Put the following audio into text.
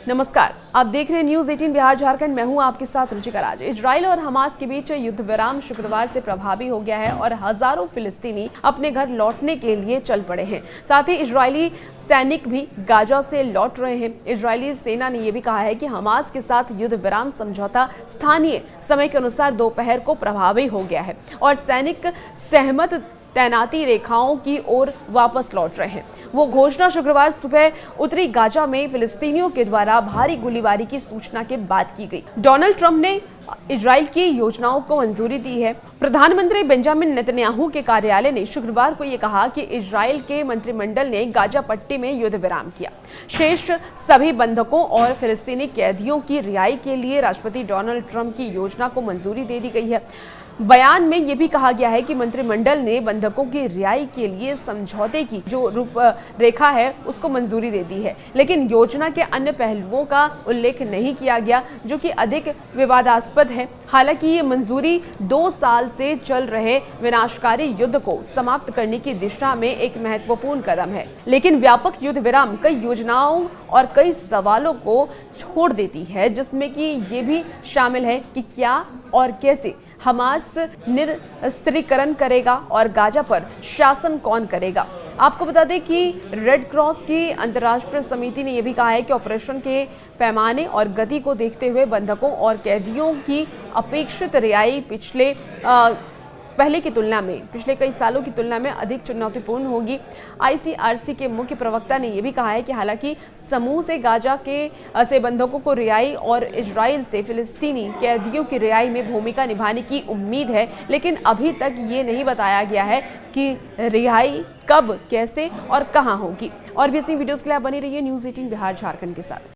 नमस्कार, आप देख रहे हैं न्यूज 18 बिहार झारखंड। मैं हूं आपके साथ रुचिका राज। इजराइल और हमास के बीच युद्ध विराम शुक्रवार से प्रभावी हो गया है और हजारों फिलिस्तीनी अपने घर लौटने के लिए चल पड़े हैं। साथ ही इजरायली सैनिक भी गाजा से लौट रहे हैं। इजरायली सेना ने यह भी कहा है कि हमास के साथ युद्ध विराम समझौता स्थानीय समय के अनुसार दोपहर को प्रभावी हो गया है और सैनिक सहमत तैनाती रेखाओं की ओर वापस लौट रहे हैं। वो घोषणा शुक्रवार सुबह उत्तरी गाजा में फिलिस्तीनियों के द्वारा भारी गोलीबारी की सूचना के बाद की गई। डोनाल्ड ट्रंप ने इजराइल की योजनाओं को मंजूरी दी है। प्रधानमंत्री बेंजामिन नेतन्याहू के कार्यालय ने शुक्रवार को यह कहा कि इजराइल के मंत्रिमंडल ने गाजा पट्टी में युद्ध विराम किया। शेष सभी बंधकों और फिलिस्तीनी कैदियों की रिहाई के लिए राष्ट्रपति डोनाल्ड ट्रंप की योजना को मंजूरी दे दी गई है। बयान में यह भी कहा गया है कि मंत्रिमंडल ने बंधकों की रिहाई के लिए समझौते की जो रूपरेखा है उसको मंजूरी दे दी है, लेकिन योजना के अन्य पहलुओं का उल्लेख नहीं किया गया जो कि अधिक विवादास्पद है। हालांकि ये मंजूरी 2 साल से चल रहे विनाशकारी युद्ध को समाप्त करने की दिशा में एक महत्वपूर्ण कदम है, लेकिन व्यापक युद्ध विराम कई योजनाओं और कई सवालों को छोड़ देती है, जिसमें कि ये भी शामिल है कि क्या और कैसे हमास निरस्त्रीकरण करेगा और गाजा पर शासन कौन करेगा। आपको बता दें कि रेड क्रॉस की अंतर्राष्ट्रीय समिति ने यह भी कहा है कि ऑपरेशन के पैमाने और गति को देखते हुए बंधकों और कैदियों की अपेक्षित रिहाई पिछले कई सालों की तुलना में अधिक चुनौतीपूर्ण होगी। आईसीआरसी के मुख्य प्रवक्ता ने यह भी कहा है कि हालांकि समूह से गाजा से बंधकों को रिहाई और इजराइल से फिलिस्तीनी कैदियों की रिहाई में भूमिका निभाने की उम्मीद है, लेकिन अभी तक ये नहीं बताया गया है कि रिहाई कब, कैसे और कहां होगी। और भी ऐसी वीडियोस के लिए आप बनी रहिए न्यूज 18 बिहार झारखंड के साथ।